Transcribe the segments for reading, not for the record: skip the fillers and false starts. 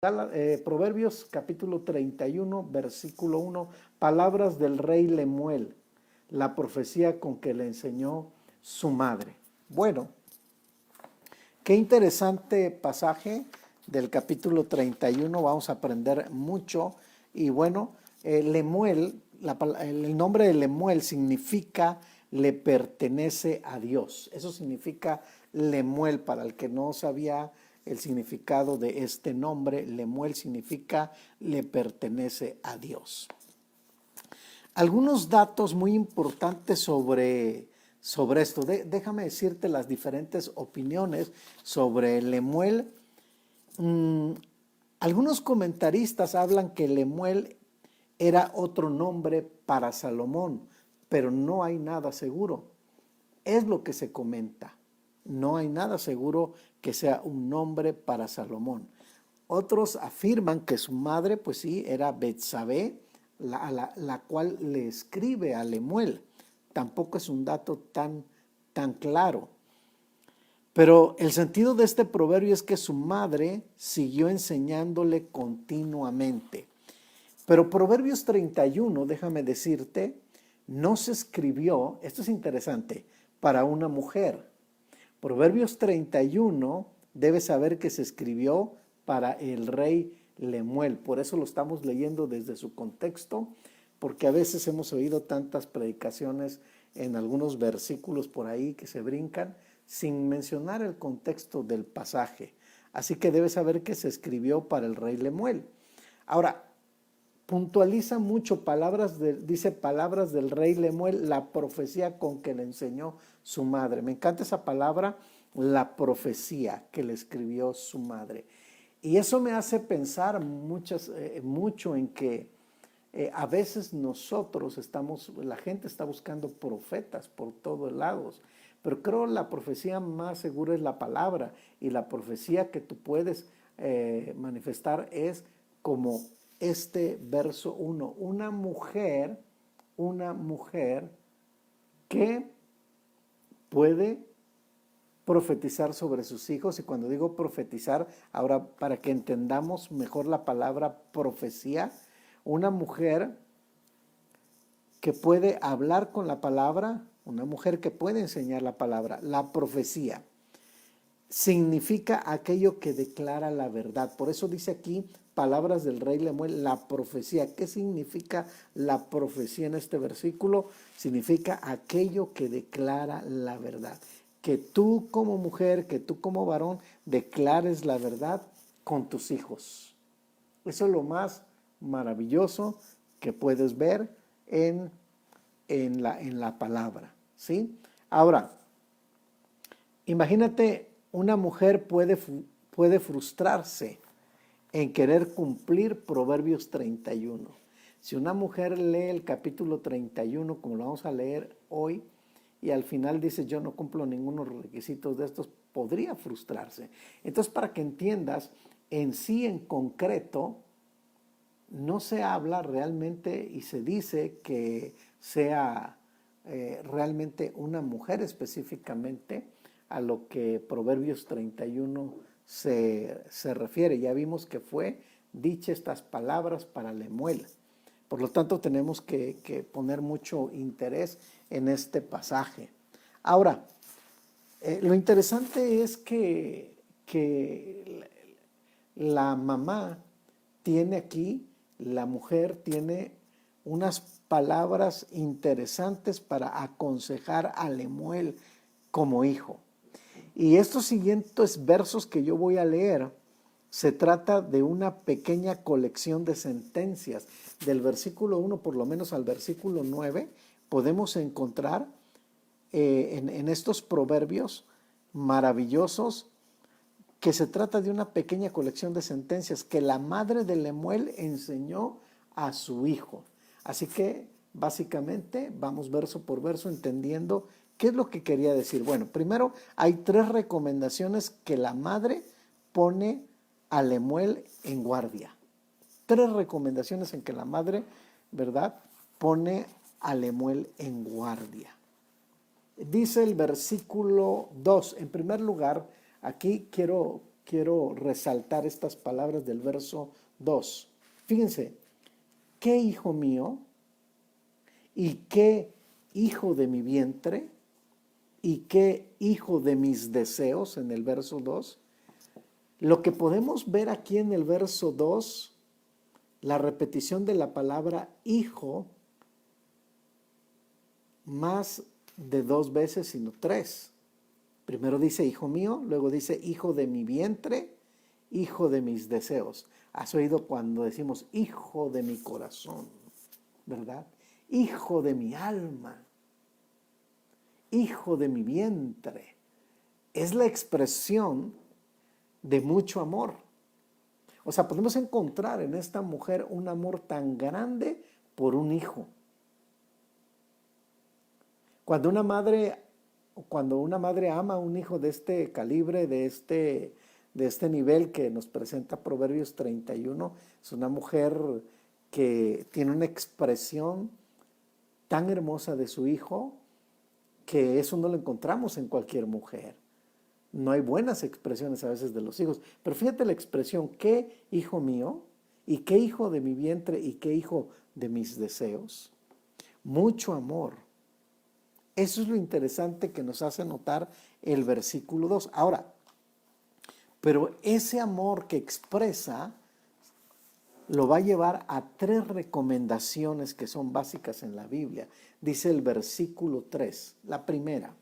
Proverbios capítulo 31, versículo 1, palabras del rey Lemuel, la profecía con que le enseñó su madre. Bueno, qué interesante pasaje del capítulo 31, vamos a aprender mucho. Y bueno, Lemuel, el nombre de Lemuel significa le pertenece a Dios. Eso significa Lemuel, para el que no sabía el significado de este nombre. Lemuel significa le pertenece a Dios. Algunos datos muy importantes sobre esto. Déjame decirte las diferentes opiniones sobre Lemuel. Algunos comentaristas hablan que Lemuel era otro nombre para Salomón, pero no hay nada seguro. Es lo que se comenta. No hay nada seguro que sea un nombre para Salomón. Otros afirman que su madre, pues sí, era Betsabé, la cual le escribe a Lemuel. Tampoco es un dato tan claro. Pero el sentido de este proverbio es que su madre siguió enseñándole continuamente. Pero Proverbios 31, déjame decirte, no se escribió, esto es interesante, para una mujer. Proverbios 31 debes saber que se escribió para el rey Lemuel. Por eso lo estamos leyendo desde su contexto, porque a veces hemos oído tantas predicaciones en algunos versículos por ahí que se brincan sin mencionar el contexto del pasaje. Así que debes saber que se escribió para el rey Lemuel. Ahora, puntualiza mucho dice palabras del rey Lemuel, la profecía con que le enseñó su madre. Me encanta esa palabra, la profecía que le escribió su madre. Y eso me hace pensar mucho en que a veces la gente está buscando profetas por todos lados, pero creo la profecía más segura es la palabra, y la profecía que tú puedes manifestar es como este verso 1, una mujer que puede profetizar sobre sus hijos. Y cuando digo profetizar, ahora para que entendamos mejor la palabra profecía, una mujer que puede hablar con la palabra, una mujer que puede enseñar la palabra. La profecía significa aquello que declara la verdad. Por eso dice aquí, palabras del rey Lemuel, la profecía. ¿Qué significa la profecía en este versículo? Significa aquello que declara la verdad. Que tú como mujer, que tú como varón, declares la verdad con tus hijos. Eso es lo más maravilloso que puedes ver en la palabra, ¿sí? Ahora, imagínate, una mujer puede frustrarse en querer cumplir Proverbios 31. Si una mujer lee el capítulo 31, como lo vamos a leer hoy, y al final dice yo no cumplo ninguno de los requisitos de estos, podría frustrarse. Entonces, para que entiendas, en sí, en concreto, no se habla realmente y se dice que sea realmente una mujer específicamente a lo que Proverbios 31 se refiere. Ya vimos que fue dicha estas palabras para Lemuel. Por lo tanto, tenemos que poner mucho interés en este pasaje. Ahora, lo interesante es que la mamá tiene aquí, la mujer tiene unas palabras interesantes para aconsejar a Lemuel como hijo. Y estos siguientes versos que yo voy a leer, se trata de una pequeña colección de sentencias. Del versículo 1 por lo menos al versículo 9 podemos encontrar en estos proverbios maravillosos que se trata de una pequeña colección de sentencias que la madre de Lemuel enseñó a su hijo. Así que básicamente vamos verso por verso entendiendo qué es lo que quería decir. Bueno, primero hay 3 recomendaciones que la madre pone a Lemuel en guardia. 3 recomendaciones en que la madre, ¿verdad?, pone a Lemuel en guardia. Dice el versículo 2, en primer lugar, aquí quiero quiero resaltar estas palabras del verso 2. Fíjense, ¿qué hijo mío y qué hijo de mi vientre y qué hijo de mis deseos en el verso 2? Lo que podemos ver aquí en el verso 2, la repetición de la palabra hijo, más de 2 veces, sino 3. Primero dice hijo mío, luego dice hijo de mi vientre, hijo de mis deseos. Has oído cuando decimos hijo de mi corazón, ¿verdad? Hijo de mi alma, hijo de mi vientre. Es la expresión de mucho amor. O sea, podemos encontrar en esta mujer un amor tan grande por un hijo. Cuando una madre ama a un hijo de este calibre, de este nivel que nos presenta Proverbios 31, es una mujer que tiene una expresión tan hermosa de su hijo que eso no lo encontramos en cualquier mujer. No hay buenas expresiones a veces de los hijos, pero fíjate la expresión, ¿qué hijo mío? ¿Y qué hijo de mi vientre? ¿Y qué hijo de mis deseos? Mucho amor. Eso es lo interesante que nos hace notar el versículo 2. Ahora, pero ese amor que expresa lo va a llevar a 3 recomendaciones que son básicas en la Biblia. Dice el versículo 3, la primera: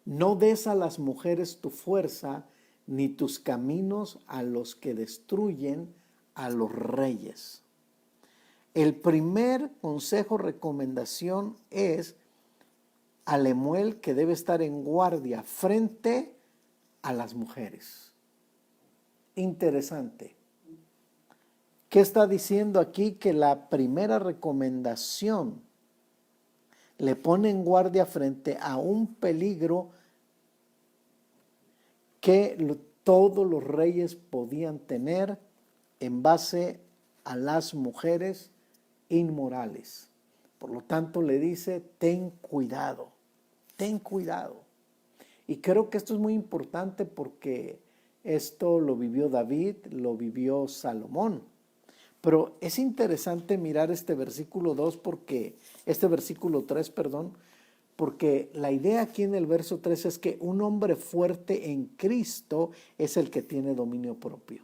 no des a las mujeres tu fuerza, ni tus caminos a los que destruyen a los reyes. El primer consejo, recomendación es a Lemuel que debe estar en guardia frente a las mujeres. Interesante. ¿Qué está diciendo aquí? Que la primera recomendación le pone en guardia frente a un peligro que todos los reyes podían tener en base a las mujeres inmorales. Por lo tanto, le dice, ten cuidado, ten cuidado. Y creo que esto es muy importante porque esto lo vivió David, lo vivió Salomón. Pero es interesante mirar este versículo 2 porque, este versículo 3, perdón, porque la idea aquí en el verso 3 es que un hombre fuerte en Cristo es el que tiene dominio propio.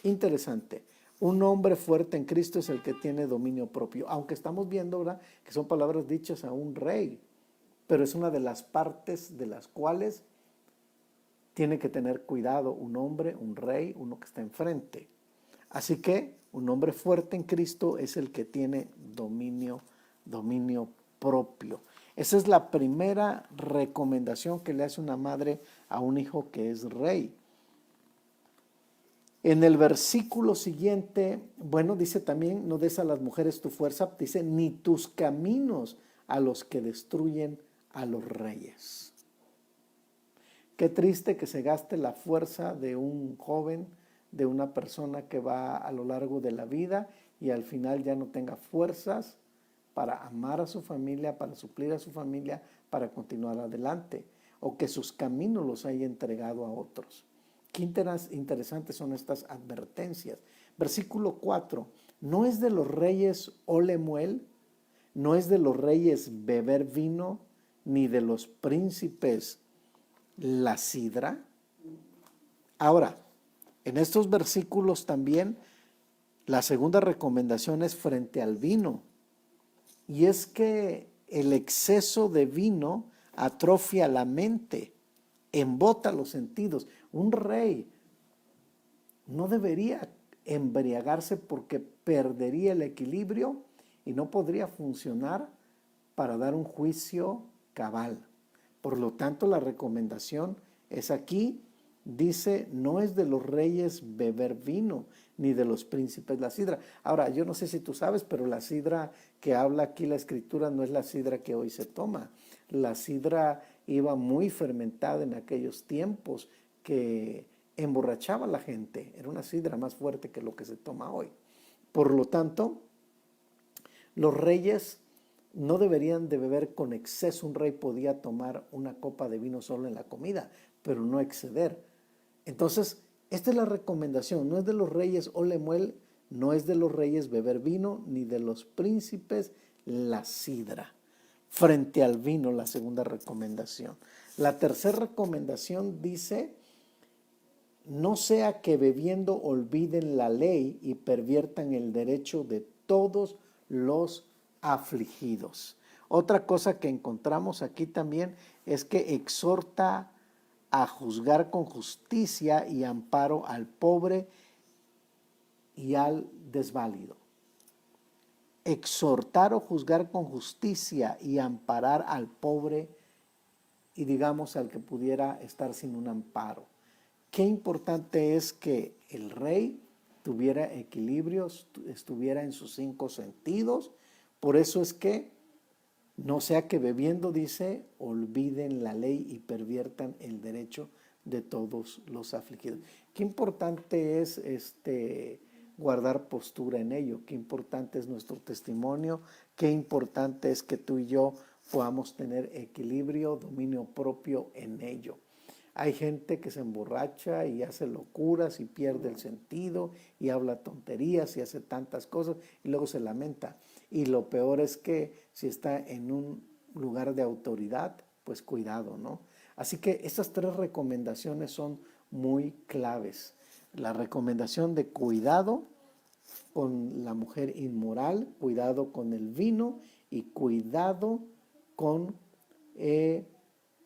Interesante. Un hombre fuerte en Cristo es el que tiene dominio propio. Aunque estamos viendo ahora que son palabras dichas a un rey, pero es una de las partes de las cuales tiene que tener cuidado un hombre, un rey, uno que está enfrente. Así que un hombre fuerte en Cristo es el que tiene dominio propio. Esa es la primera recomendación que le hace una madre a un hijo que es rey. En el versículo siguiente, bueno, dice también, no des a las mujeres tu fuerza, dice, ni tus caminos a los que destruyen a los reyes. Qué triste que se gaste la fuerza de un joven, de una persona que va a lo largo de la vida y al final ya no tenga fuerzas para amar a su familia, para suplir a su familia, para continuar adelante, o que sus caminos los haya entregado a otros. Qué interesantes son estas advertencias. Versículo 4, no es de los reyes Lemuel, no es de los reyes beber vino, ni de los príncipes la sidra. Ahora, en estos versículos también la segunda recomendación es frente al vino. Y es que el exceso de vino atrofia la mente, embota los sentidos. Un rey no debería embriagarse porque perdería el equilibrio y no podría funcionar para dar un juicio cabal. Por lo tanto, la recomendación es aquí, dice, no es de los reyes beber vino, ni de los príncipes la sidra. Ahora, yo no sé si tú sabes, pero la sidra que habla aquí la escritura no es la sidra que hoy se toma. La sidra iba muy fermentada en aquellos tiempos que emborrachaba a la gente. Era una sidra más fuerte que lo que se toma hoy. Por lo tanto, los reyes no deberían de beber con exceso. Un rey podía tomar una copa de vino solo en la comida, pero no exceder. Entonces, esta es la recomendación, no es de los reyes o Lemuel, no es de los reyes beber vino, ni de los príncipes la sidra. Frente al vino, la segunda recomendación. La tercera recomendación dice, no sea que bebiendo olviden la ley y perviertan el derecho de todos los afligidos. Otra cosa que encontramos aquí también es que exhorta a juzgar con justicia y amparo al pobre y al desválido. Exhortar o juzgar con justicia y amparar al pobre y digamos al que pudiera estar sin un amparo. Qué importante es que el rey tuviera equilibrio, estuviera en sus 5 sentidos. Por eso es que no sea que bebiendo, dice, olviden la ley y perviertan el derecho de todos los afligidos. Qué importante es guardar postura en ello, qué importante es nuestro testimonio, qué importante es que tú y yo podamos tener equilibrio, dominio propio en ello. Hay gente que se emborracha y hace locuras y pierde el sentido y habla tonterías y hace tantas cosas y luego se lamenta. Y lo peor es que si está en un lugar de autoridad, pues cuidado, ¿no? Así que estas 3 recomendaciones son muy claves. La recomendación de cuidado con la mujer inmoral, cuidado con el vino y cuidado con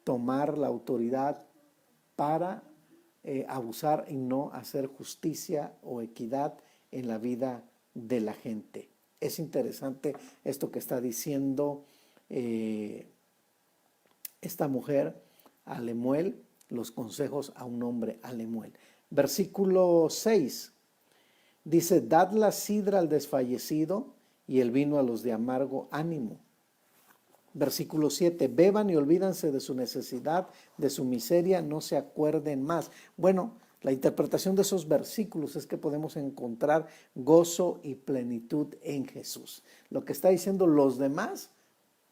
tomar la autoridad para abusar y no hacer justicia o equidad en la vida de la gente. Es interesante esto que está diciendo esta mujer a Lemuel, los consejos a un hombre a Lemuel. Versículo 6 dice, dad la sidra al desfallecido y el vino a los de amargo ánimo. Versículo 7, beban y olvídanse de su necesidad, de su miseria, no se acuerden más. Bueno, la interpretación de esos versículos es que podemos encontrar gozo y plenitud en Jesús. Lo que está diciendo, los demás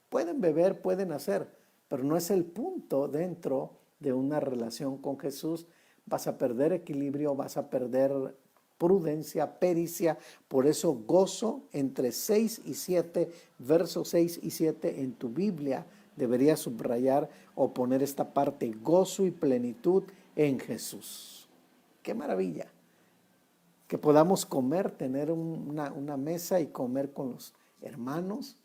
pueden beber, pueden hacer, pero no es el punto dentro de una relación con Jesús. Vas a perder equilibrio, vas a perder prudencia, pericia. Por eso gozo entre 6 y 7, versos 6 y 7 en tu Biblia deberías subrayar o poner esta parte, gozo y plenitud en Jesús. ¡Qué maravilla! Que podamos comer, tener una mesa y comer con los hermanos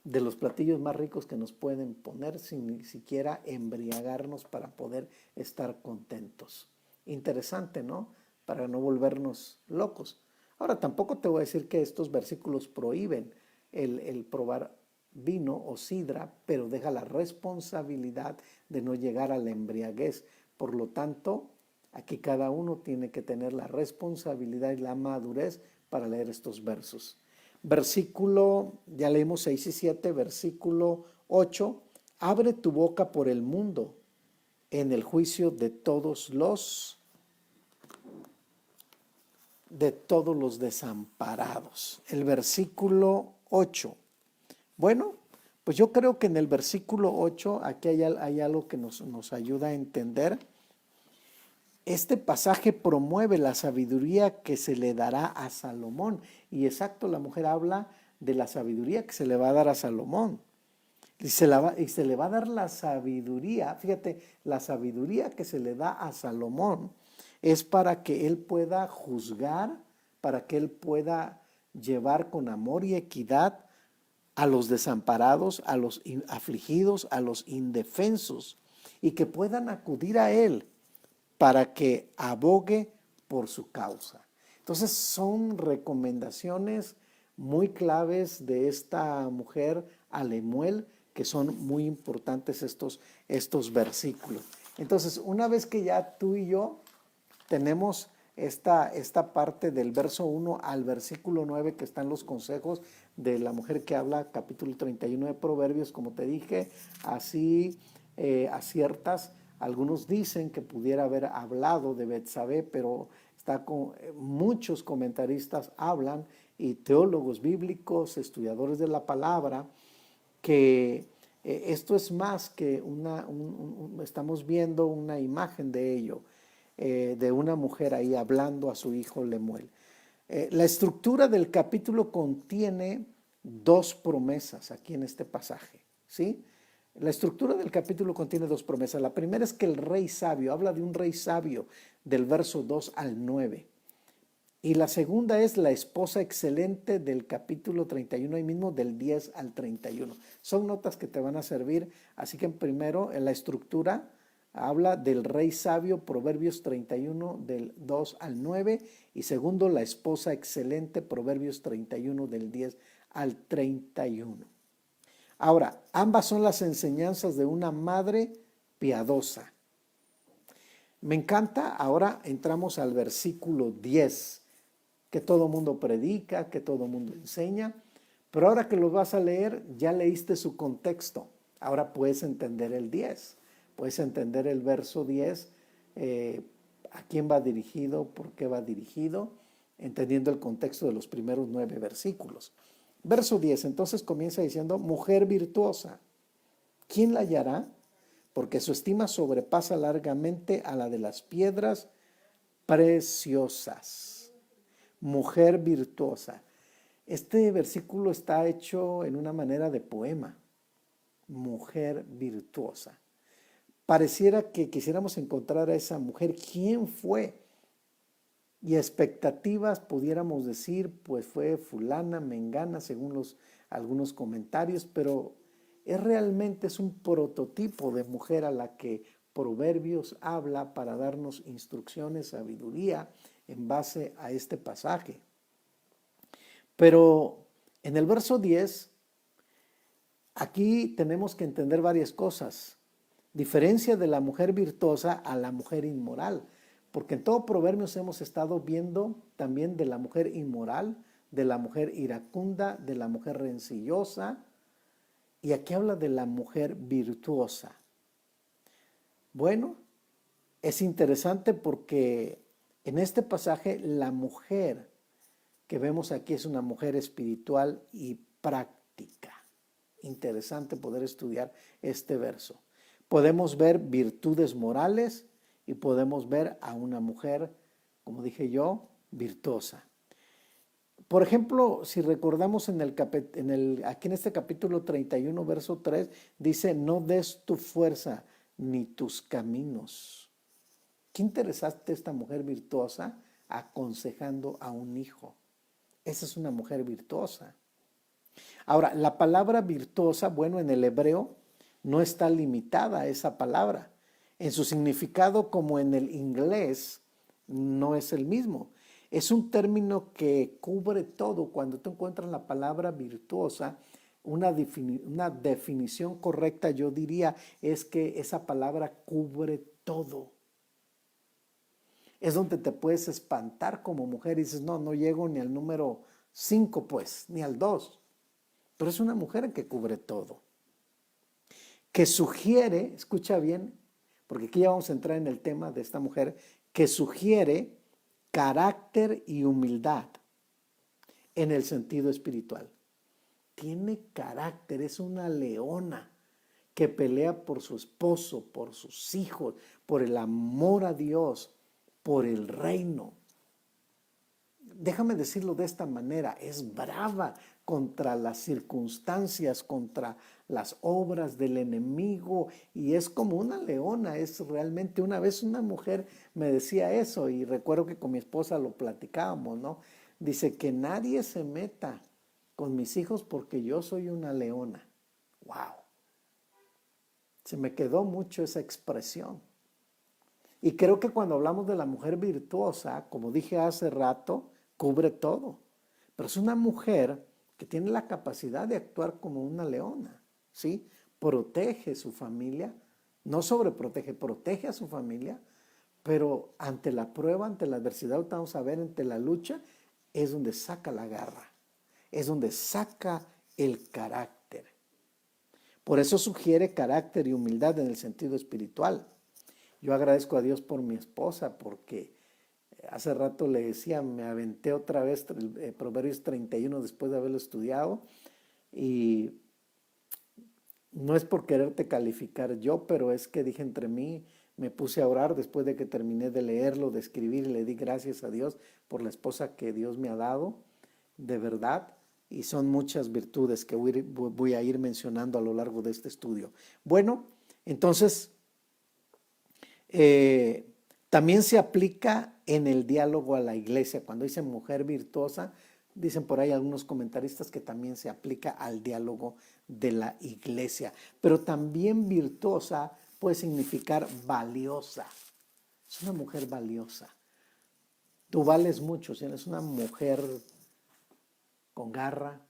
de los platillos más ricos que nos pueden poner sin ni siquiera embriagarnos para poder estar contentos. Interesante, ¿no? Para no volvernos locos. Ahora, tampoco te voy a decir que estos versículos prohíben el probar vino o sidra, pero deja la responsabilidad de no llegar a la embriaguez. Por lo tanto, aquí cada uno tiene que tener la responsabilidad y la madurez para leer estos versos. Versículo, ya leímos 6 y 7, versículo 8, abre tu boca por el mundo en el juicio de todos los desamparados. El versículo 8. Bueno, pues yo creo que en el versículo 8, aquí hay algo que nos ayuda a entender. Este pasaje promueve la sabiduría que se le dará a Salomón. Y exacto, la mujer habla de la sabiduría que se le va a dar a Salomón. Y se le va a dar la sabiduría, fíjate, la sabiduría que se le da a Salomón es para que él pueda juzgar, para que él pueda llevar con amor y equidad a los desamparados, a los afligidos, a los indefensos, y que puedan acudir a él para que abogue por su causa. Entonces son recomendaciones muy claves de esta mujer a Lemuel, que son muy importantes estos versículos. Entonces, una vez que ya tú y yo tenemos esta parte del verso 1 al versículo 9, que están los consejos de la mujer que habla, capítulo 31 de Proverbios, como te dije, así aciertas. Algunos dicen que pudiera haber hablado de Betsabé, pero muchos comentaristas hablan y teólogos bíblicos, estudiadores de la palabra, que Esto es más que estamos viendo una imagen de ello, de una mujer ahí hablando a su hijo Lemuel. La estructura del capítulo contiene dos promesas aquí en este pasaje, ¿sí? La estructura del capítulo contiene dos promesas. La primera es que el rey sabio, habla de un rey sabio del verso 2 al 9. Y la segunda es la esposa excelente del capítulo 31, ahí mismo del 10 al 31. Son notas que te van a servir. Así que primero, en la estructura, habla del rey sabio, Proverbios 31, del 2 al 9. Y segundo, la esposa excelente, Proverbios 31, del 10 al 31. Ahora, ambas son las enseñanzas de una madre piadosa. Me encanta, ahora entramos al versículo 10, que todo mundo predica, que todo mundo enseña, pero ahora que lo vas a leer, ya leíste su contexto. Ahora puedes entender el 10, puedes entender el verso 10, a quién va dirigido, por qué va dirigido, entendiendo el contexto de los primeros 9 versículos. Verso 10, entonces comienza diciendo, mujer virtuosa, ¿quién la hallará? Porque su estima sobrepasa largamente a la de las piedras preciosas. Mujer virtuosa. Este versículo está hecho en una manera de poema. Mujer virtuosa. Pareciera que quisiéramos encontrar a esa mujer. ¿Quién fue? Y expectativas, pudiéramos decir, pues fue fulana, mengana, según algunos comentarios, pero realmente es un prototipo de mujer a la que Proverbios habla para darnos instrucciones, sabiduría en base a este pasaje. Pero en el verso 10, aquí tenemos que entender varias cosas. Diferencia de la mujer virtuosa a la mujer inmoral. Porque en todo Proverbios hemos estado viendo también de la mujer inmoral, de la mujer iracunda, de la mujer rencillosa. Y aquí habla de la mujer virtuosa. Bueno, es interesante porque en este pasaje la mujer que vemos aquí es una mujer espiritual y práctica. Interesante poder estudiar este verso. Podemos ver virtudes morales y podemos ver a una mujer, como dije yo, virtuosa. Por ejemplo, si recordamos aquí en este capítulo 31, verso 3, dice, no des tu fuerza ni tus caminos. Qué interesante esta mujer virtuosa aconsejando a un hijo. Esa es una mujer virtuosa. Ahora, la palabra virtuosa, bueno, en el hebreo no está limitada a esa palabra. En su significado, como en el inglés, no es el mismo. Es un término que cubre todo. Cuando tú encuentras la palabra virtuosa, una definición correcta, yo diría, es que esa palabra cubre todo. Es donde te puedes espantar como mujer y dices, no, no llego ni al número 5, pues, ni al 2. Pero es una mujer que cubre todo. Que sugiere, escucha bien, porque aquí ya vamos a entrar en el tema de esta mujer, que sugiere carácter y humildad en el sentido espiritual. Tiene carácter, es una leona que pelea por su esposo, por sus hijos, por el amor a Dios, por el reino. Déjame decirlo de esta manera, es brava contra las circunstancias, contra las obras del enemigo y es como una leona, es realmente una vez una mujer me decía eso y recuerdo que con mi esposa lo platicábamos, ¿no? Dice que nadie se meta con mis hijos porque yo soy una leona. ¡Wow! Se me quedó mucho esa expresión. Y creo que cuando hablamos de la mujer virtuosa, como dije hace rato, cubre todo. Pero es una mujer que tiene la capacidad de actuar como una leona, ¿sí? Protege su familia, no sobreprotege, protege a su familia, pero ante la prueba, ante la adversidad, vamos a ver, ante la lucha, es donde saca la garra, es donde saca el carácter. Por eso sugiere carácter y humildad en el sentido espiritual. Yo agradezco a Dios por mi esposa porque hace rato le decía, me aventé otra vez Proverbios 31 después de haberlo estudiado y No es por quererte calificar yo, pero es que dije entre mí, me puse a orar después de que terminé de leerlo, de escribir, y le di gracias a Dios por la esposa que Dios me ha dado, de verdad, y son muchas virtudes que voy a ir mencionando a lo largo de este estudio. Bueno, entonces, eh, también se aplica en el diálogo a la iglesia. Cuando dicen mujer virtuosa, dicen por ahí algunos comentaristas que también se aplica al diálogo de la iglesia. Pero también virtuosa puede significar valiosa. Es una mujer valiosa. Tú vales mucho, si eres una mujer con garra,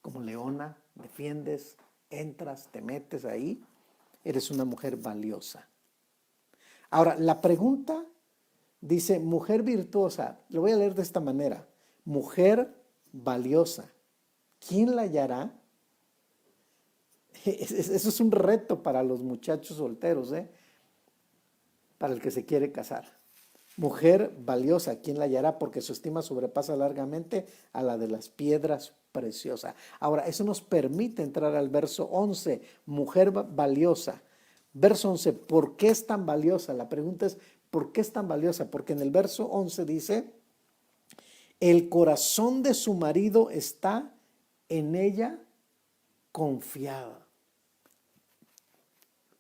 como leona, defiendes, entras, te metes ahí, eres una mujer valiosa. Ahora, la pregunta dice, mujer virtuosa, lo voy a leer de esta manera, mujer valiosa, ¿quién la hallará? Eso es un reto para los muchachos solteros, para el que se quiere casar. Mujer valiosa, ¿quién la hallará? Porque su estima sobrepasa largamente a la de las piedras preciosas. Ahora, eso nos permite entrar al verso 11, mujer valiosa. Verso 11, ¿por qué es tan valiosa? La pregunta es, ¿por qué es tan valiosa? Porque en el verso 11 dice, el corazón de su marido está en ella confiada.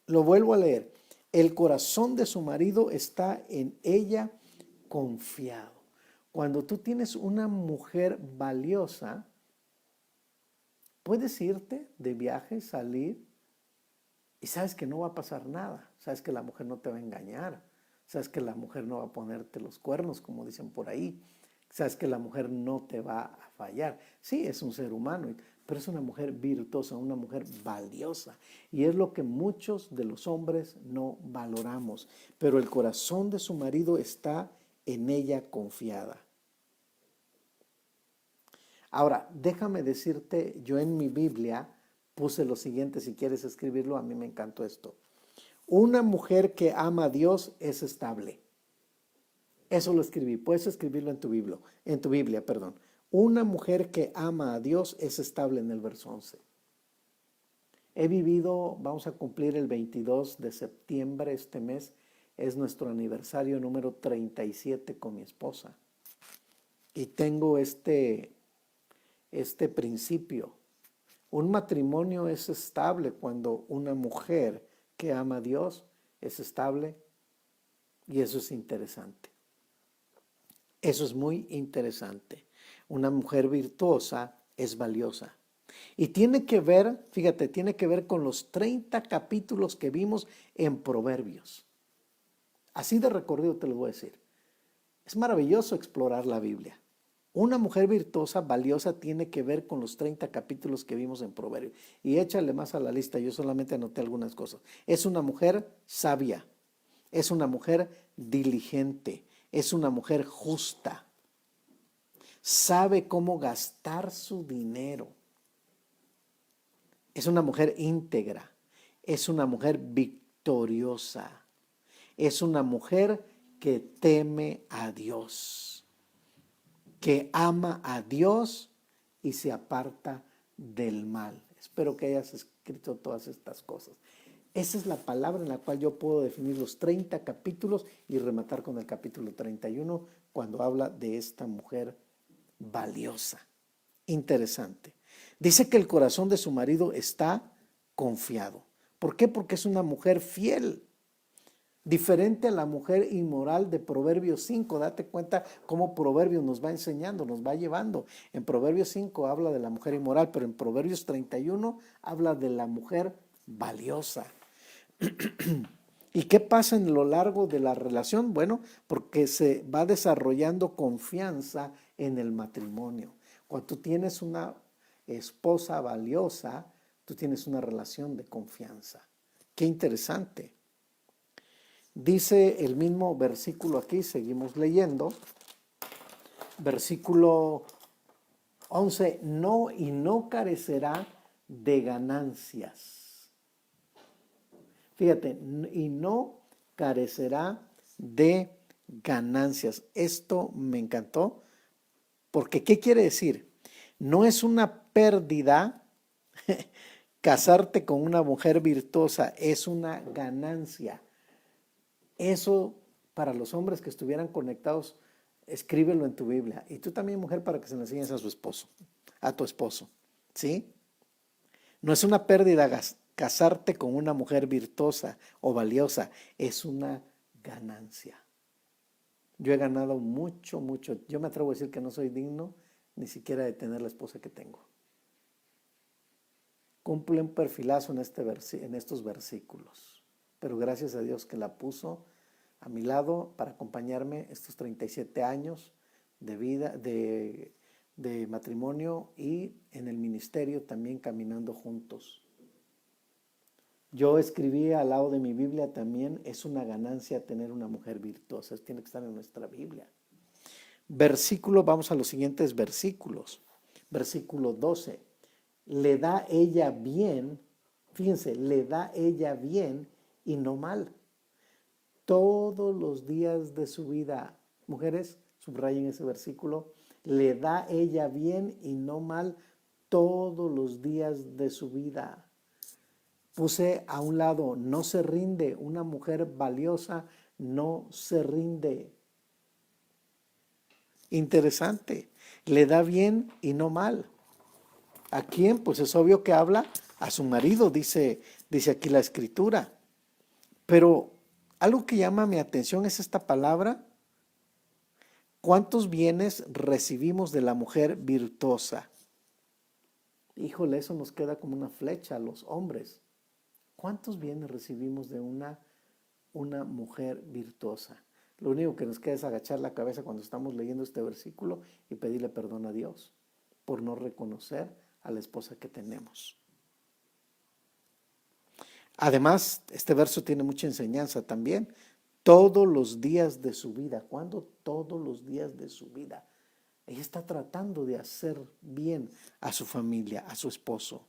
Lo vuelvo a leer. El corazón de su marido está en ella confiado. Cuando tú tienes una mujer valiosa, puedes irte de viaje, salir, y sabes que no va a pasar nada. Sabes que la mujer no te va a engañar. Sabes que la mujer no va a ponerte los cuernos, como dicen por ahí. Sabes que la mujer no te va a fallar. Sí, es un ser humano, pero es una mujer virtuosa, una mujer valiosa. Y es lo que muchos de los hombres no valoramos. Pero el corazón de su marido está en ella confiada. Ahora, déjame decirte, yo en mi Biblia puse lo siguiente, si quieres escribirlo, a mí me encantó esto. Una mujer que ama a Dios es estable. Eso lo escribí, puedes escribirlo en tu Biblia, perdón. Una mujer que ama a Dios es estable en el verso 11. He vivido, vamos a cumplir el 22 de septiembre este mes, es nuestro aniversario número 37 con mi esposa. Y tengo este principio. Un matrimonio es estable cuando una mujer que ama a Dios es estable, y eso es interesante. Eso es muy interesante. Una mujer virtuosa es valiosa. Y tiene que ver, fíjate, tiene que ver con los 30 capítulos que vimos en Proverbios. Así de recorrido te lo voy a decir. Es maravilloso explorar la Biblia. Una mujer virtuosa, valiosa, tiene que ver con los 30 capítulos que vimos en Proverbios. Y échale más a la lista, yo solamente anoté algunas cosas. Es una mujer sabia, es una mujer diligente, es una mujer justa, sabe cómo gastar su dinero, es una mujer íntegra, es una mujer victoriosa, es una mujer que teme a Dios, que ama a Dios y se aparta del mal. Espero que hayas escrito todas estas cosas. Esa es la palabra en la cual yo puedo definir los 30 capítulos y rematar con el capítulo 31 cuando habla de esta mujer valiosa. Interesante. Dice que el corazón de su marido está confiado. ¿Por qué? Porque es una mujer fiel. Diferente a la mujer inmoral de Proverbios 5. Date cuenta cómo Proverbios nos va enseñando, nos va llevando. En Proverbios 5 habla de la mujer inmoral, pero en Proverbios 31 habla de la mujer valiosa. ¿Y qué pasa en lo largo de la relación? Bueno, porque se va desarrollando confianza en el matrimonio. Cuando tú tienes una esposa valiosa, tú tienes una relación de confianza. Qué interesante. Dice el mismo versículo aquí, seguimos leyendo. Versículo 11, no carecerá de ganancias. Fíjate, y no carecerá de ganancias. Esto me encantó, porque ¿qué quiere decir? No es una pérdida Casarte con una mujer virtuosa es una ganancia. Eso para los hombres que estuvieran conectados, escríbelo en tu Biblia. Y tú también, mujer, para que se lo enseñes a su esposo, a tu esposo. ¿Sí? No es una pérdida casarte con una mujer virtuosa o valiosa, es una ganancia. Yo he ganado mucho, mucho. Yo me atrevo a decir que no soy digno ni siquiera de tener la esposa que tengo. Cumple un perfilazo en estos versículos. Pero gracias a Dios que la puso a mi lado para acompañarme estos 37 años de vida, de matrimonio y en el ministerio también caminando juntos. Yo escribí al lado de mi Biblia también, es una ganancia tener una mujer virtuosa, tiene que estar en nuestra Biblia. Versículo, vamos a los siguientes versículos. Versículo 12. Le da ella bien, fíjense, le da ella bien y no mal. Todos los días de su vida, mujeres, subrayen ese versículo, le da ella bien y no mal todos los días de su vida. Puse a un lado, no se rinde, una mujer valiosa no se rinde. Interesante, le da bien y no mal. ¿A quién? Pues es obvio que habla a su marido, dice aquí la escritura. Pero algo que llama mi atención es esta palabra. ¿Cuántos bienes recibimos de la mujer virtuosa? Híjole, eso nos queda como una flecha a los hombres. ¿Cuántos bienes recibimos de una mujer virtuosa? Lo único que nos queda es agachar la cabeza cuando estamos leyendo este versículo y pedirle perdón a Dios por no reconocer a la esposa que tenemos. Además, este verso tiene mucha enseñanza también. Todos los días de su vida. ¿Cuándo? Todos los días de su vida. Ella está tratando de hacer bien a su familia, a su esposo.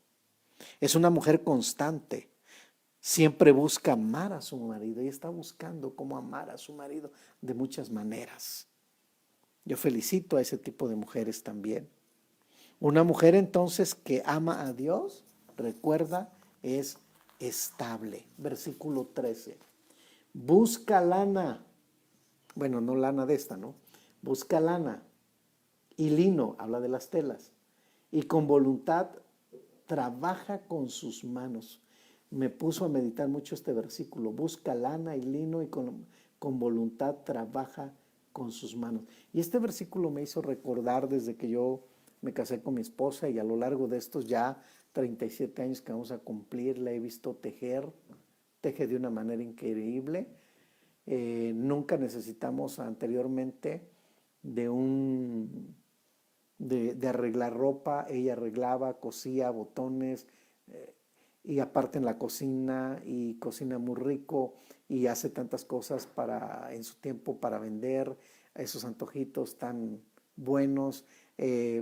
Es una mujer constante. Siempre busca amar a su marido. Ella está buscando cómo amar a su marido de muchas maneras. Yo felicito a ese tipo de mujeres también. Una mujer entonces que ama a Dios, recuerda, es estable. Versículo 13. Busca lana. Bueno, no lana de esta, ¿no? Busca lana y lino, habla de las telas. Y con voluntad trabaja con sus manos. Me puso a meditar mucho este versículo. Busca lana y lino y con voluntad trabaja con sus manos. Y este versículo me hizo recordar desde que yo me casé con mi esposa y a lo largo de estos ya 37 años que vamos a cumplir, la he visto tejer, teje de una manera increíble. Nunca necesitamos anteriormente de arreglar ropa. Ella arreglaba, cosía botones y aparte en la cocina y cocina muy rico y hace tantas cosas en su tiempo para vender esos antojitos tan buenos,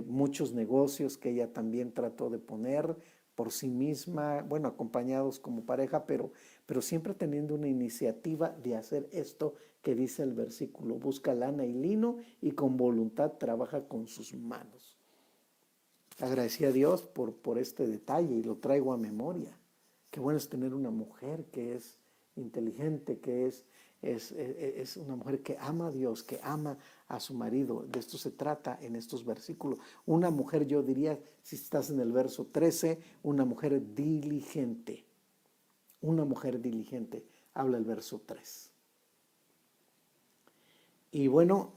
muchos negocios que ella también trató de poner por sí misma, bueno, acompañados como pareja, pero siempre teniendo una iniciativa de hacer esto que dice el versículo: busca lana y lino y con voluntad trabaja con sus manos. Agradecí a Dios por este detalle y lo traigo a memoria. Qué bueno es tener una mujer que es inteligente, que es una mujer que ama a Dios, que ama a su marido. De esto se trata en estos versículos. Una mujer, yo diría, si estás en el verso 13, una mujer diligente. Una mujer diligente, habla el verso 3. Y bueno,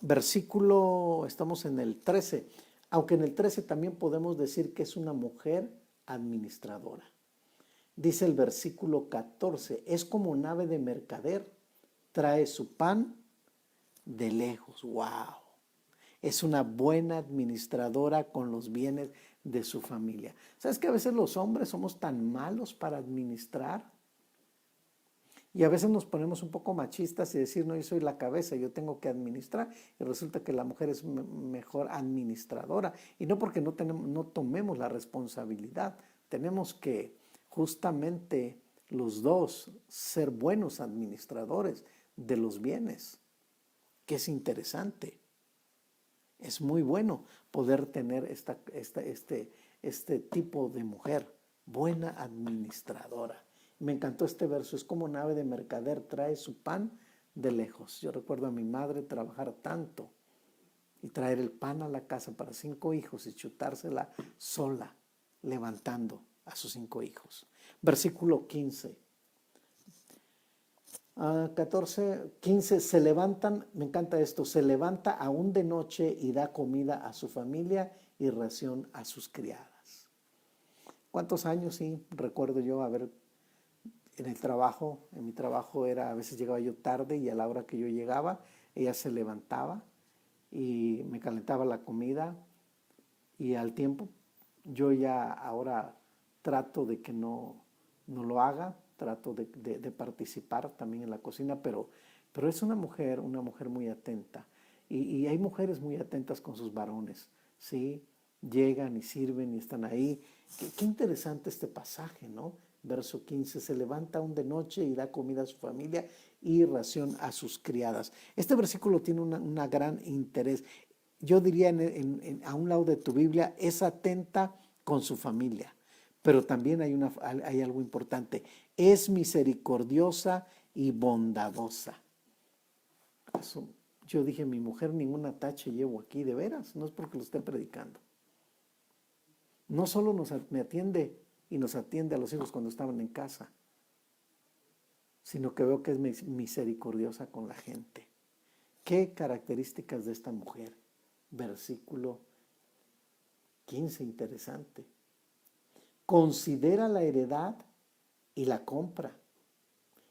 estamos en el 13, aunque en el 13 también podemos decir que es una mujer administradora. Dice el versículo 14, es como nave de mercader, trae su pan de lejos. ¡Wow! Es una buena administradora con los bienes de su familia. ¿Sabes que a veces los hombres somos tan malos para administrar? Y a veces nos ponemos un poco machistas y decir, no, yo soy la cabeza, yo tengo que administrar. Y resulta que la mujer es mejor administradora. Y no porque no tomemos la responsabilidad. Tenemos que justamente los dos ser buenos administradores de los bienes, que es interesante. Es muy bueno poder tener este tipo de mujer buena administradora. Me encantó este verso, es como nave de mercader, trae su pan de lejos. Yo recuerdo a mi madre trabajar tanto y traer el pan a la casa para 5 hijos y chutársela sola, levantando a sus 5 hijos. Versículo 15. 14, 15, se levantan, me encanta esto, se levanta aún de noche y da comida a su familia y ración a sus criadas. ¿Cuántos años? Sí, recuerdo yo haber en el trabajo, en mi trabajo era, a veces llegaba yo tarde y a la hora que yo llegaba, ella se levantaba y me calentaba la comida y al tiempo yo ya ahora trato de que no lo haga, trato de participar también en la cocina, pero es una mujer muy atenta. Y hay mujeres muy atentas con sus varones, ¿sí? Llegan y sirven y están ahí. Qué interesante este pasaje, ¿no? Verso 15, se levanta aún de noche y da comida a su familia y ración a sus criadas. Este versículo tiene una gran interés. Yo diría a un lado de tu Biblia, es atenta con su familia, pero también hay algo importante, es misericordiosa y bondadosa. Eso, yo dije, mi mujer ninguna tache llevo aquí, de veras, no es porque lo esté predicando. No solo me atiende y nos atiende a los hijos cuando estaban en casa, sino que veo que es misericordiosa con la gente. ¿Qué características de esta mujer? Versículo 15, interesante. Considera la heredad y la compra,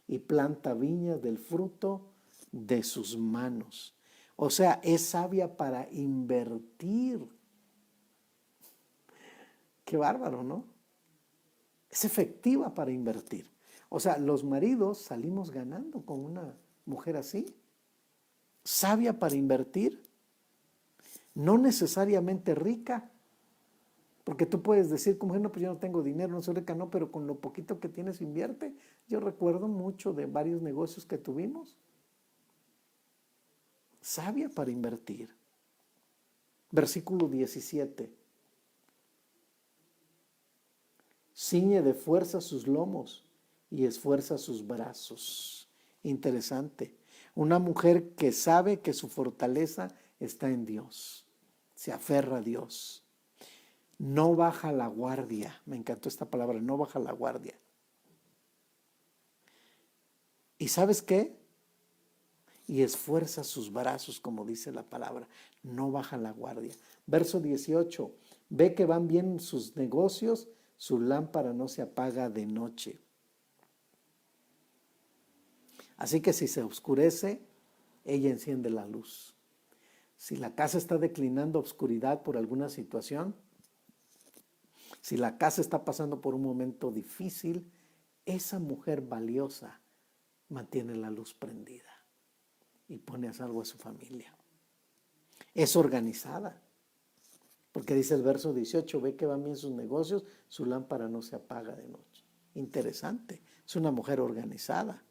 y planta viñas del fruto de sus manos. O sea, es sabia para invertir. Qué bárbaro, ¿no? Es efectiva para invertir. O sea, los maridos salimos ganando con una mujer así. Sabia para invertir, no necesariamente rica, porque tú puedes decir como no, pues yo no tengo dinero, no soy rica, no, pero con lo poquito que tienes invierte. Yo recuerdo mucho de varios negocios que tuvimos. Sabia para invertir. Versículo 17. Ciñe de fuerza sus lomos y esfuerza sus brazos. Interesante. Una mujer que sabe que su fortaleza está en Dios. Se aferra a Dios. No baja la guardia. Me encantó esta palabra, no baja la guardia. ¿Y sabes qué? Y esfuerza sus brazos, como dice la palabra. No baja la guardia. Verso 18. Ve que van bien sus negocios, su lámpara no se apaga de noche. Así que si se oscurece, ella enciende la luz. Si la casa está declinando a oscuridad por alguna situación, si la casa está pasando por un momento difícil, esa mujer valiosa mantiene la luz prendida y pone a salvo a su familia. Es organizada, porque dice el verso 18, ve que van bien sus negocios, su lámpara no se apaga de noche. Interesante, es una mujer organizada.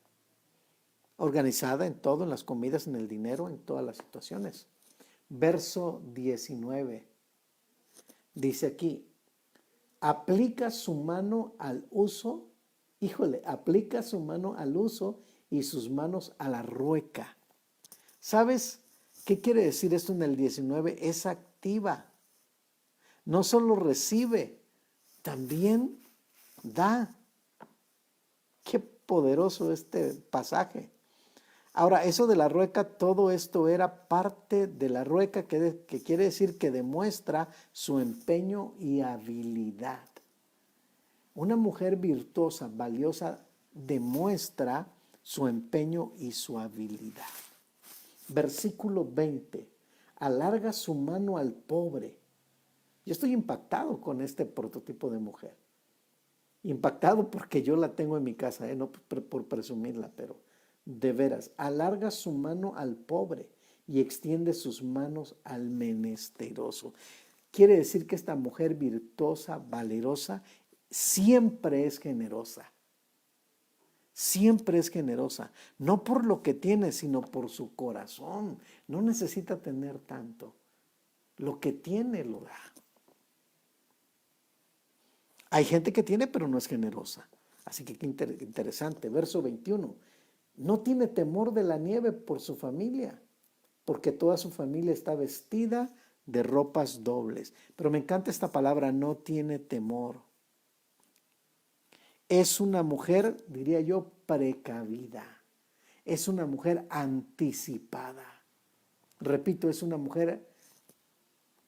Organizada en todo, en las comidas, en el dinero, en todas las situaciones. Verso 19, dice aquí, aplica su mano al uso, aplica su mano al uso y sus manos a la rueca. ¿Sabes qué quiere decir esto en el 19? Es activa. No solo recibe, también da. Qué poderoso este pasaje. Ahora, eso de la rueca, todo esto era parte de la rueca, que quiere decir que demuestra su empeño y habilidad. Una mujer virtuosa, valiosa, demuestra su empeño y su habilidad. Versículo 20. Alarga su mano al pobre. Yo estoy impactado con este prototipo de mujer. Impactado porque yo la tengo en mi casa, no por presumirla, pero de veras, alarga su mano al pobre y extiende sus manos al menesteroso. Quiere decir que esta mujer virtuosa, valerosa, siempre es generosa. Siempre es generosa, no por lo que tiene, sino por su corazón. No necesita tener tanto. Lo que tiene lo da. Hay gente que tiene, pero no es generosa. Así que qué interesante. Verso 21. No tiene temor de la nieve por su familia, porque toda su familia está vestida de ropas dobles. Pero me encanta esta palabra, no tiene temor. Es una mujer, diría yo, precavida. Es una mujer anticipada. Repito, es una mujer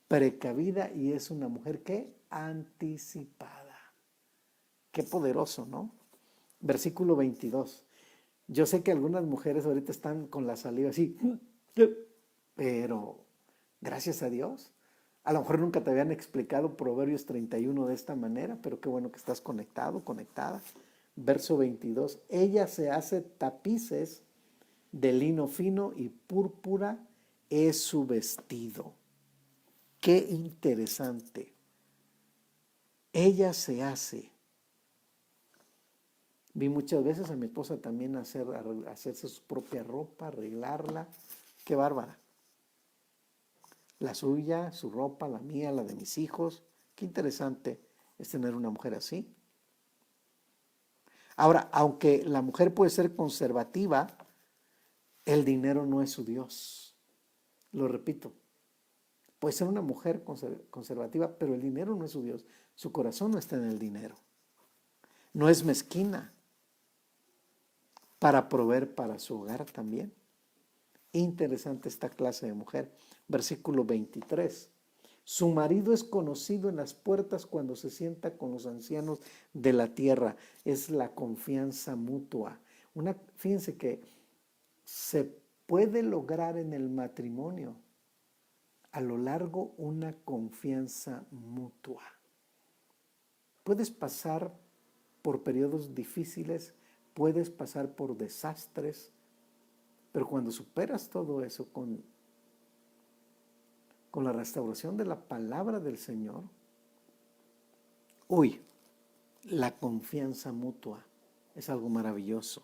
precavida y es una mujer que anticipada. Qué poderoso, ¿no? Versículo 22. Yo sé que algunas mujeres ahorita están con la saliva así, pero gracias a Dios. A lo mejor nunca te habían explicado Proverbios 31 de esta manera, pero qué bueno que estás conectado, conectada. Verso 22. Ella se hace tapices de lino fino y púrpura es su vestido. Qué interesante. Ella se hace. Vi muchas veces a mi esposa también hacerse su propia ropa, arreglarla. Qué bárbara. La suya, su ropa, la mía, la de mis hijos. Qué interesante es tener una mujer así. Ahora, aunque la mujer puede ser conservativa, el dinero no es su Dios. Lo repito. Puede ser una mujer conservativa, pero el dinero no es su Dios. Su corazón no está en el dinero. No es mezquina para proveer para su hogar también. Interesante esta clase de mujer. Versículo 23. Su marido es conocido en las puertas cuando se sienta con los ancianos de la tierra. Es la confianza mutua. Fíjense que se puede lograr en el matrimonio a lo largo una confianza mutua. Puedes pasar por periodos difíciles, puedes pasar por desastres, pero cuando superas todo eso con la restauración de la palabra del Señor, la confianza mutua es algo maravilloso.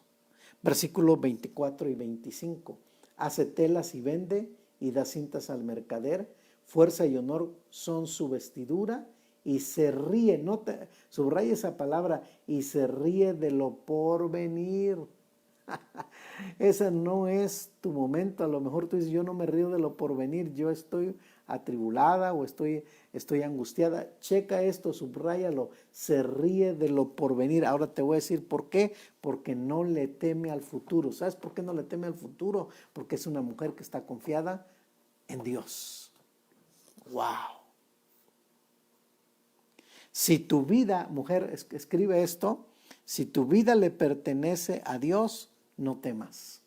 Versículos 24 y 25. Hace telas y vende y da cintas al mercader. Fuerza y honor son su vestidura y se ríe. Subraya esa palabra, y se ríe de lo porvenir. Ese no es tu momento. A lo mejor tú dices, yo no me río de lo porvenir, yo estoy atribulada o estoy angustiada. Checa esto, subráyalo. Se ríe de lo porvenir. Ahora te voy a decir por qué. Porque no le teme al futuro. ¿Sabes por qué no le teme al futuro? Porque es una mujer que está confiada en Dios. ¡Wow! Si tu vida, mujer, escribe esto, si tu vida le pertenece a Dios, no temas.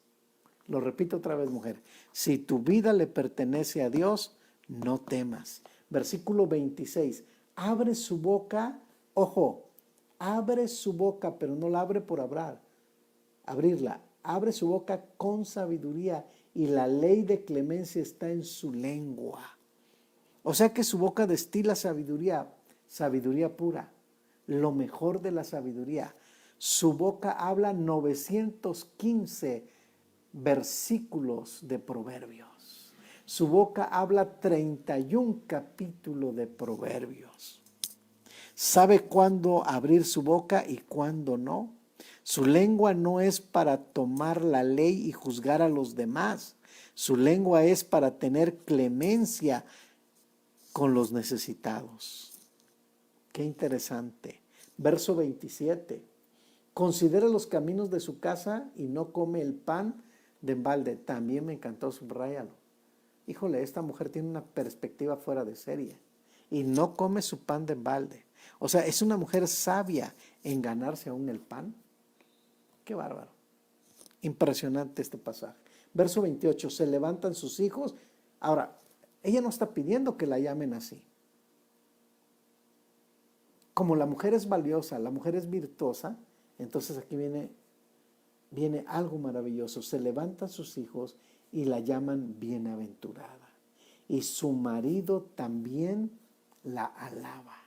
Lo repito otra vez, mujer. Si tu vida le pertenece a Dios, no temas. Versículo 26. Abre su boca, ojo, abre su boca, pero no la abre por abrirla. Abre su boca con sabiduría y la ley de clemencia está en su lengua. O sea que su boca destila sabiduría pura, lo mejor de la sabiduría. Su boca habla 915 versículos de Proverbios. Su boca habla 31 capítulos de Proverbios. Sabe cuándo abrir su boca y cuándo no. Su lengua no es para tomar la ley y juzgar a los demás. Su lengua es para tener clemencia con los necesitados. Qué interesante. Verso 27. Considera los caminos de su casa y no come el pan de embalde. También me encantó, subráyalo. Híjole, esta mujer tiene una perspectiva fuera de serie. Y no come su pan de embalde. O sea, es una mujer sabia en ganarse aún el pan. Qué bárbaro. Impresionante este pasaje. Verso 28. Se levantan sus hijos. Ahora, ella no está pidiendo que la llamen así. Como la mujer es valiosa, la mujer es virtuosa, entonces aquí viene algo maravilloso. Se levantan sus hijos y la llaman bienaventurada. Y su marido también la alaba.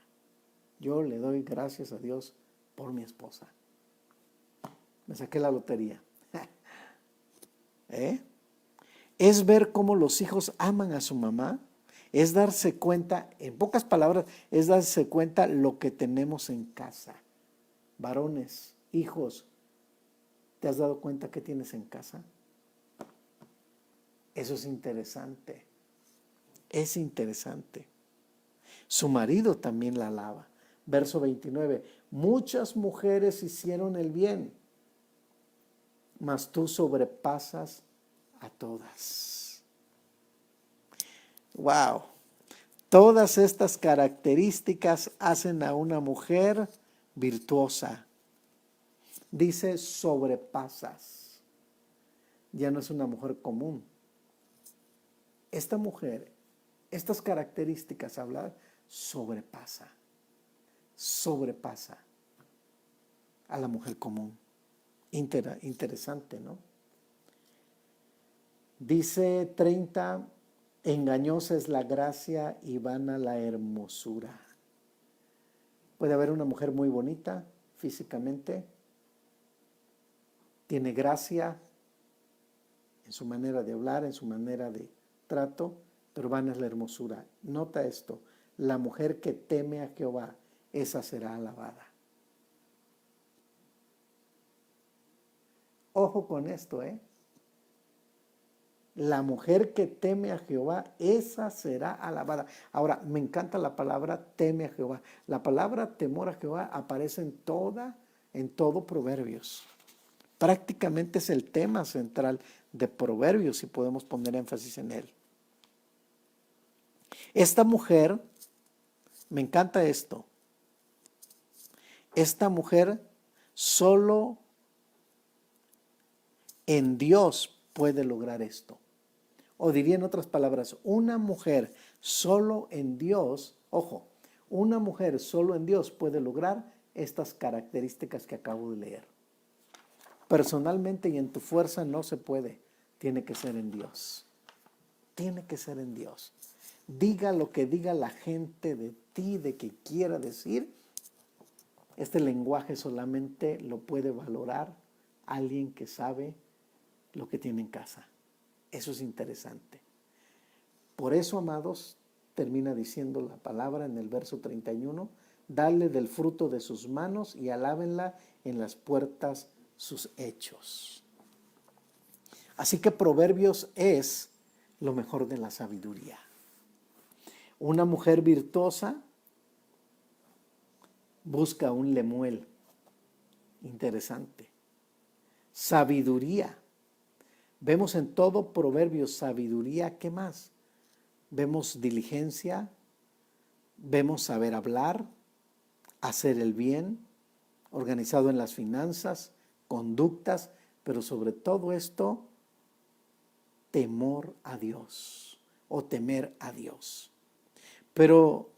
Yo le doy gracias a Dios por mi esposa. Me saqué la lotería. Es ver cómo los hijos aman a su mamá. Es darse cuenta, en pocas palabras, es darse cuenta lo que tenemos en casa. Varones, hijos, ¿te has dado cuenta qué tienes en casa? Eso es interesante. Es interesante. Su marido también la alaba. Verso 29. Muchas mujeres hicieron el bien, mas tú sobrepasas a todas. Wow. Todas estas características hacen a una mujer virtuosa. Dice sobrepasas. Ya no es una mujer común. Esta mujer, estas características hablan, sobrepasa a la mujer común. Interesante, ¿no? Dice 30, engañosa es la gracia y vana la hermosura. Puede haber una mujer muy bonita físicamente, tiene gracia en su manera de hablar, en su manera de trato, pero vana es la hermosura. Nota esto, la mujer que teme a Jehová, esa será alabada. Ojo con esto, La mujer que teme a Jehová, esa será alabada. Ahora, me encanta la palabra teme a Jehová. La palabra temor a Jehová aparece en todo Proverbios. Prácticamente es el tema central de Proverbios, si podemos poner énfasis en él. Esta mujer, me encanta esto, esta mujer solo en Dios puede lograr esto. O diría en otras palabras, una mujer solo en Dios, ojo, una mujer solo en Dios puede lograr estas características que acabo de leer. Personalmente y en tu fuerza no se puede, tiene que ser en Dios. Tiene que ser en Dios. Diga lo que diga la gente de ti, de que quiera decir, este lenguaje solamente lo puede valorar alguien que sabe lo que tiene en casa. Eso es interesante. Por eso, amados, termina diciendo la palabra en el verso 31, dale del fruto de sus manos y alábenla en las puertas sus hechos. Así que Proverbios es lo mejor de la sabiduría. Una mujer virtuosa busca un Lemuel. Interesante. Sabiduría. Vemos en todo Proverbios sabiduría. ¿Qué más? Vemos diligencia, vemos saber hablar, hacer el bien, organizado en las finanzas, conductas, pero sobre todo esto, temor a Dios o temer a Dios. Pero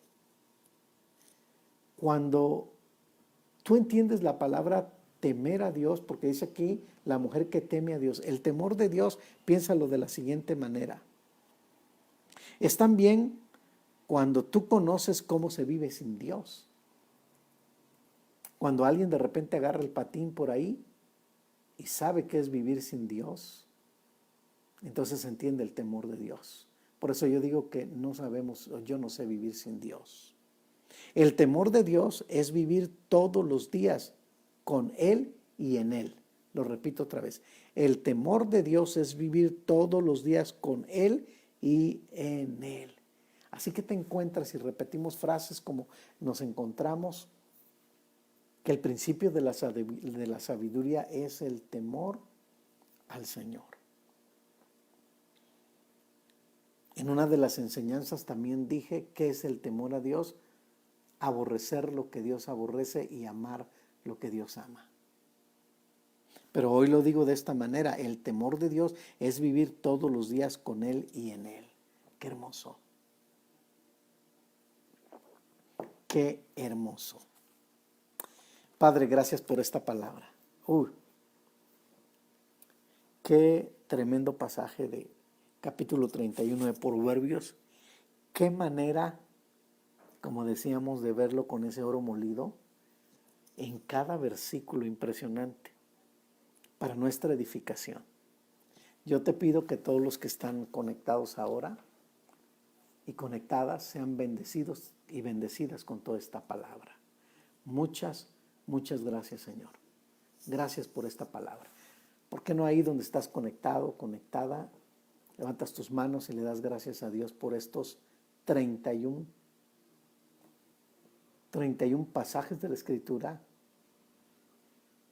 cuando tú entiendes la palabra temer a Dios, porque dice aquí la mujer que teme a Dios, el temor de Dios, piénsalo de la siguiente manera. Es también cuando tú conoces cómo se vive sin Dios. Cuando alguien de repente agarra el patín por ahí y sabe qué es vivir sin Dios, entonces se entiende el temor de Dios. Por eso yo digo que no sabemos, yo no sé vivir sin Dios. El temor de Dios es vivir todos los días con Él y en Él. Lo repito otra vez. El temor de Dios es vivir todos los días con Él y en Él. Así que te encuentras y repetimos frases como nos encontramos, que el principio de la sabiduría es el temor al Señor. En una de las enseñanzas también dije que es el temor a Dios, aborrecer lo que Dios aborrece y amar lo que Dios ama. Pero hoy lo digo de esta manera, el temor de Dios es vivir todos los días con Él y en Él. Qué hermoso. Qué hermoso. Padre, gracias por esta palabra. Qué tremendo pasaje de capítulo 31 de Proverbios. Qué manera, como decíamos, de verlo con ese oro molido en cada versículo, impresionante para nuestra edificación. Yo te pido que todos los que están conectados ahora y conectadas sean bendecidos y bendecidas con toda esta palabra. Muchas, muchas gracias, Señor. Gracias por esta palabra. ¿Por qué no ahí donde estás conectado, conectada, levantas tus manos y le das gracias a Dios por estos 31 pasajes de la Escritura,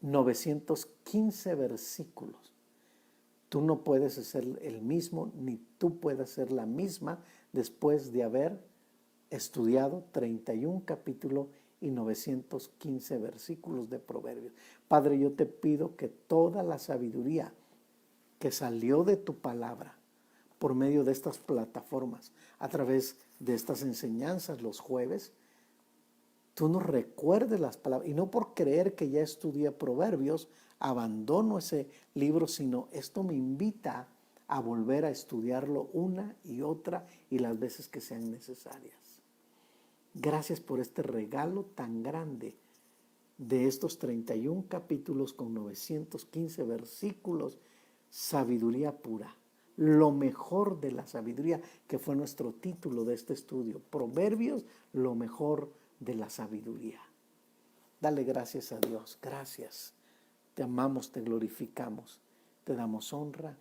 915 versículos? Tú no puedes ser el mismo, ni tú puedes ser la misma después de haber estudiado 31 capítulos y 915 versículos de Proverbios. Padre, yo te pido que toda la sabiduría que salió de tu palabra por medio de estas plataformas, a través de estas enseñanzas los jueves, tú nos recuerdes las palabras, y no por creer que ya estudié Proverbios, abandono ese libro, sino esto me invita a volver a estudiarlo una y otra y las veces que sean necesarias. Gracias por este regalo tan grande de estos 31 capítulos con 915 versículos, sabiduría pura. Lo mejor de la sabiduría, que fue nuestro título de este estudio. Proverbios, lo mejor de la sabiduría. Dale gracias a Dios. Gracias. Te amamos, te glorificamos, te damos honra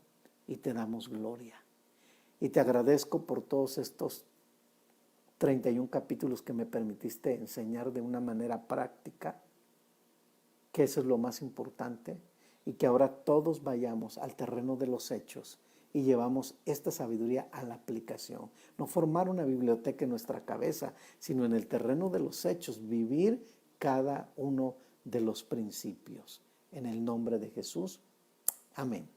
y te damos gloria. Y te agradezco por todos estos 31 capítulos que me permitiste enseñar de una manera práctica, que eso es lo más importante, y que ahora todos vayamos al terreno de los hechos y llevamos esta sabiduría a la aplicación. No formar una biblioteca en nuestra cabeza, sino en el terreno de los hechos, vivir cada uno de los principios. En el nombre de Jesús. Amén.